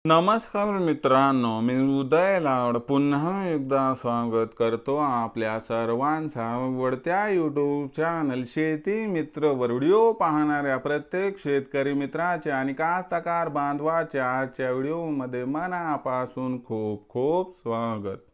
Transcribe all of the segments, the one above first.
नमस्कार मित्रांनो, मी उदय लाड पुन्हा एकदा स्वागत करतो आपल्या सर्वांचा आवडत्या यूट्यूब चॅनल शेती मित्रवर व्हिडिओ पाहणाऱ्या प्रत्येक शेतकरी मित्राच्या आणि कास्तकार बांधवाच्या आजच्या व्हिडिओमध्ये मनापासून खूप खूप स्वागत।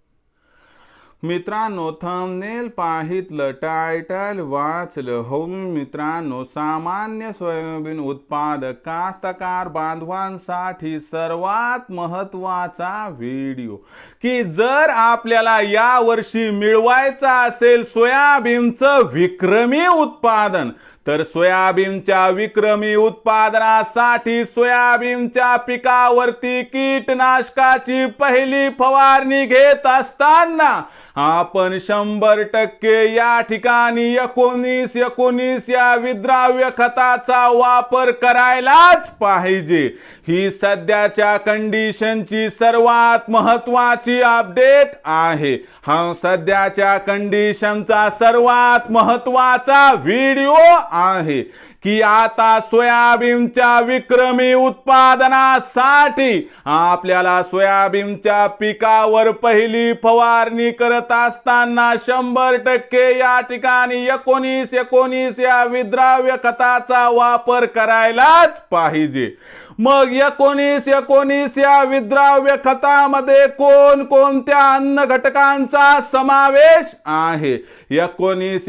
मित्रांनो, थंबनेल पाहितलं, टायटल वाचलं हो मित्रांनो, सामान्य सोयाबीन उत्पादक कास्तकार बांधवांसाठी सर्वात महत्त्वाचा व्हिडिओ की जर आपल्याला या वर्षी मिळवायचा असेल सोयाबीनचं विक्रमी उत्पादन तर सोयाबीनच्या विक्रमी उत्पादनासाठी सोयाबीनच्या पिकावरती कीटकनाशकाची पहिली फवारणी घेत असताना आपण 100% या ठिकाणी 19 या विद्राव्य खताचा वापर करायलाच पाहिजे। ही सध्याच्या कंडिशनची सर्वात महत्त्वाची अपडेट आहे। हा सध्याच्या कंडिशनचा सर्वात महत्त्वाचा व्हिडिओ आहे की आता सोयाबीनच्या विक्रमी उत्पादनासाठी आपल्याला सोयाबीनच्या पिकावर पहिली फवारणी करत असताना 100% या ठिकाणी 19 या विद्राव्य खताचा वापर करायलाच पाहिजे। मग 19 या विद्राव्य खतामध्ये कोणकोणत्या अन्न घटकांचा समावेश आहे? 19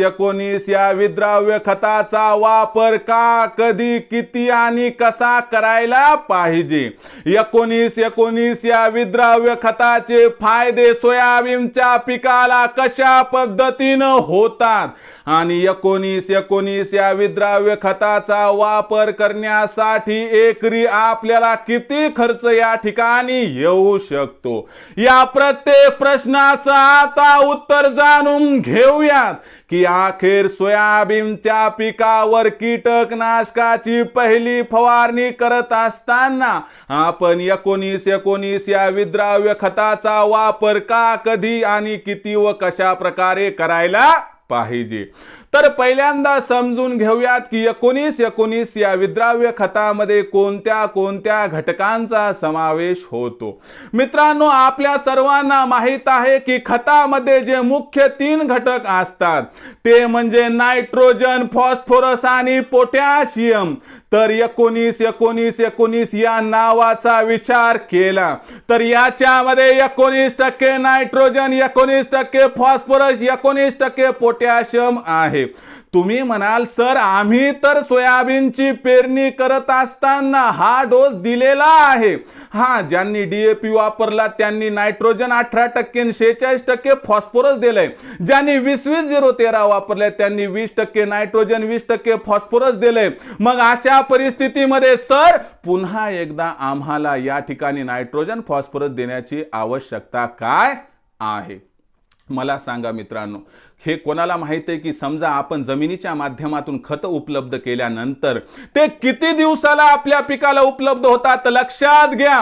या विद्राव्य खताचा वापर का, कधी, किती आणि कसा करायला पाहिजे? 19 या विद्राव्य खताचे फायदे सोयाबीनच्या पिकाला कशा पद्धतीनं होतात आणि 19 या विद्राव्य खताचा वापर करण्यासाठी एकरी आपल्याला किती खर्च या ठिकाणी येऊ शकतो? या प्रत्येक प्रश्नाचं आता उत्तर जाणून घेऊयात की अखेर सोयाबीनच्या पिकावर कीटकनाशकाची पहिली फवारणी करत असताना आपण 19 या विद्राव्य खताचा वापर का, कधी आणि किती व कशा प्रकारे करायला पाहिजे? तर पहिल्यांदा समजून घेऊयात की 19 या विद्राव्य खतामध्ये कोणत्या घटकांचा समावेश होतो। मित्रांनो, आपल्या सर्वांना माहित आहे की खतामध्ये जे मुख्य 3 घटक असतात ते म्हणजे नायट्रोजन, फॉस्फरस आणि पोटॅशियम। तर 19 या नावाचा विचार केला तर याच्यामध्ये 19% नायट्रोजन, 19% फॉस्फरस, 19% पोटॅशियम आहे। तुम्ही म्हणाल सर, आम्ही तर सोयाबीनची पेरणी करत असताना हा डोस दिलेला आहे। हा, ज्यांनी DAP वापरला त्यांनी नायट्रोजन 18% आणि 46% फॉस्फरस दिलंय। ज्यांनी 20-20-0-13 वापरले त्यांनी 20% नायट्रोजन, 20% फॉस्फरस दिलंय। मग अशा परिस्थितीमध्ये सर पुन्हा एकदा आम्हाला या ठिकाणी नायट्रोजन, फॉस्फरस देण्याची आवश्यकता काय आहे? मला सांगा मित्रांनो, हे कोणाला माहित आहे की समजा आपण जमिनीच्या माध्यमातून खत उपलब्ध केल्यानंतर ते किती दिवसाला आपल्या पिकाला उपलब्ध होतात? लक्षात घ्या,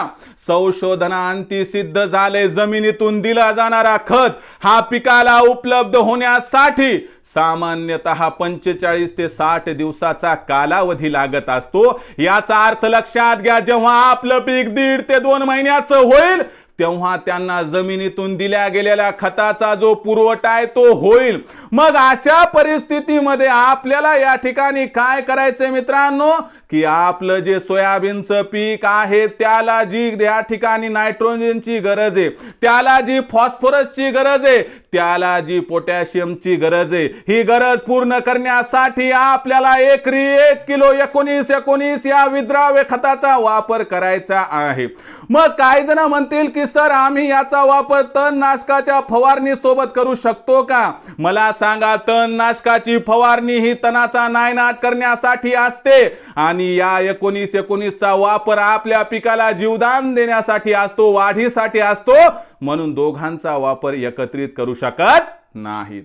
संशोधनांती सिद्ध झाले जमिनीतून दिला जाणारा खत हा पिकाला उपलब्ध होण्यासाठी सामान्यतः 45 ते 60 दिवसाचा कालावधी लागत असतो। याचा अर्थ लक्षात घ्या, जेव्हा आपलं पीक 1.5 ते 2 महिन्याचं होईल तेव्हा त्यांना जमिनीतून दिल्या गेलेल्या खताचा जो पुरवठा आहे तो होईल। मग अशा परिस्थितीमध्ये आपल्याला या ठिकाणी काय करायचंय मित्रांनो की आपलं जे सोयाबीनचं पीक आहे त्याला जी या ठिकाणी नायट्रोजनची गरज आहे, त्याला जी फॉस्फरसची गरज आहे, त्याला जी पोटॅशियमची गरज आहे, ही गरज पूर्ण करण्यासाठी आपल्याला एकरी 1 किलो 19 या विद्राव्य खताचा वापर करायचा आहे। मग काही जण म्हणतील की सर आम्ही याचा वापर तणनाशकाच्या फवारणी सोबत करू शकतो का? मला सांगा, तणनाशकाची फवारणी ही तणाचा नायनाट करण्यासाठी असते आणि या 19 चा वापर आपल्या पिकाला जीवदान देण्यासाठी असतो, वाढीसाठी असतो, म्हणून दोघांचा वापर एकत्रित करू शकत नाहीत।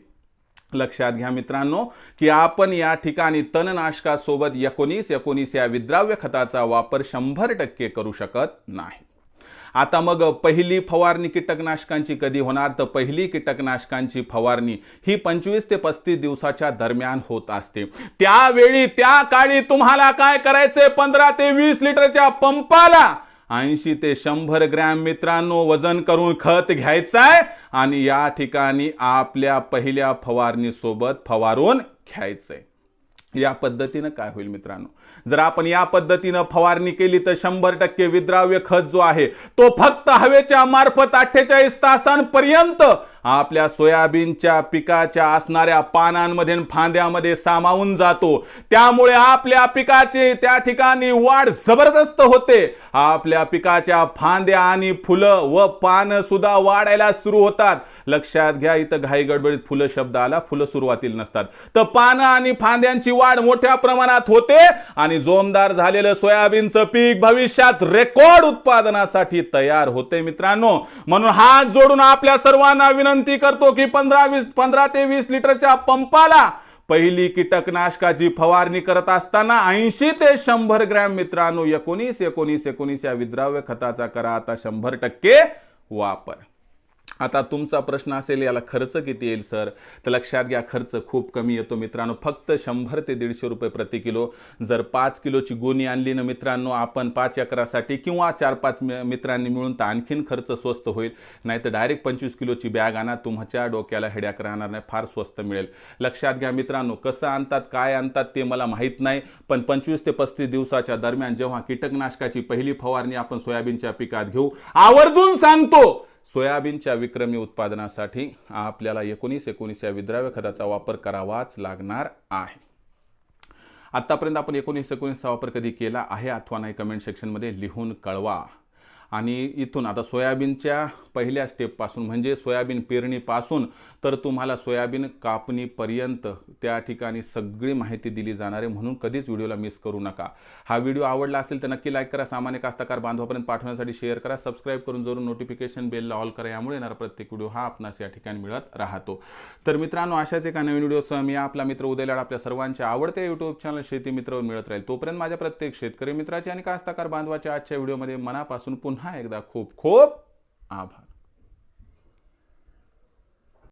लक्षात घ्या मित्रांनो की आपण या ठिकाणी तणनाशकासोबत 19 या विद्राव्य खताचा वापर 100% करू शकत नाही। आता मग पहिली फवारणी कीटकनाशकांची कधी होणार? तर पहिली कीटकनाशकांची फवारणी ही 25 ते 35 दिवसाच्या दरम्यान होत असते। त्यावेळी त्या काळी तुम्हाला काय करायचे? 15 ते 20 लिटरच्या पंपाला 80 ते 100 ग्रॅम मित्रांनो वजन करून खत घ्यायचंय आणि या ठिकाणी आपल्या पहिल्या फवारणी सोबत फवारून घ्यायचंय। या पद्धतीनं काय होईल मित्रांनो, जर आपण या पद्धतीनं फवारणी केली तर 100% विद्राव्य खत जो आहे तो फक्त हवेच्या मार्फत 48 तासांपर्यंत आपल्या सोयाबीनच्या पिकाच्या असणाऱ्या पानांमध्ये फांद्यामध्ये सामावून जातो। त्यामुळे आपल्या पिकाची त्या ठिकाणी वाढ जबरदस्त होते। आपल्या पिकाच्या फांद्या आणि फुलं व पानं सुद्धा वाढायला सुरू होतात। लक्षात घ्या, इथं घाई गडबडीत फुलं शब्द आला, फुलं सुरुवातीला नसतात, तर पानं आणि फांद्यांची वाढ मोठ्या प्रमाणात होते आणि जोमदार झालेलं सोयाबीनचं पीक भविष्यात रेकॉर्ड उत्पादनासाठी तयार होते मित्रांनो। म्हणून हात जोडून आपल्या सर्वांना विनंती करतो की 15 ते 20 लिटरच्या पंपाला पहिली कीटकनाशकाची फवारणी करत असताना 80 ते 100 ग्रॅम मित्रांनो 19 या विद्राव्य खताचा करा आता 100% वापर। आता तुमचा प्रश्न असेल याला खर्च किती येईल सर, तर लक्षात घ्या खर्च खूप कमी येतो मित्रांनो, फक्त 100 ते 150 रुपये प्रति किलो। जर 5 किलोची गोणी आणली ना मित्रांनो आपण 5 एकरासाठी किंवा 4-5 मित्रांनी मिळून तर आणखीन खर्च स्वस्त होईल, नाही तर डायरेक्ट 25 किलोची बॅग आणा, तुमच्या डोक्याला हेड्याक राहणार नाही, फार स्वस्त मिळेल। लक्षात घ्या मित्रांनो, कसं आणतात काय आणतात ते मला माहीत नाही, पण 25 ते 35 दिवसाच्या दरम्यान जेव्हा कीटकनाशकाची पहिली फवारणी आपण सोयाबीनच्या पिकात घेऊ, आवर्जून सांगतो सोयाबीनच्या विक्रमी उत्पादनासाठी आपल्याला 19 या विद्राव्य खताचा वापर करावाच लागणार आहे। आतापर्यंत आपण 19 वापर कधी केला आहे अथवा नाही कमेंट सेक्शनमध्ये लिहून कळवा। आणि इथून आता सोयाबीनच्या पहिल्या स्टेपपासून म्हणजे सोयाबीन पेरणीपासून तर तुम्हाला सोयाबीन कापणीपर्यंत त्या ठिकाणी सगळी माहिती दिली जाणार आहे, म्हणून कधीच व्हिडिओला मिस करू नका। हा व्हिडिओ आवडला असेल तर नक्की लाईक करा, सामान्य कास्तकार बांधवापर्यंत पाठवण्यासाठी शेअर करा, सबस्क्राईब करून जरूर नोटिफिकेशन बेलला ऑल करा, यामुळे येणारा प्रत्येक व्हिडिओ हा आपणास या ठिकाणी मिळत राहतो। तर मित्रांनो अशाच एका नवीन व्हिडिओसह मी आपला मित्र उदय लाड आपल्या सर्वांच्या आवडत्या यूट्यूब चॅनल शेती मित्रवर मिळत राहील। तोपर्यंत माझ्या प्रत्येक शेतकरी मित्राचे आणि कास्तकार बांधवाच्या आजच्या व्हिडिओमध्ये मनापासून पुन्हा एकदा खूप खूप आभार।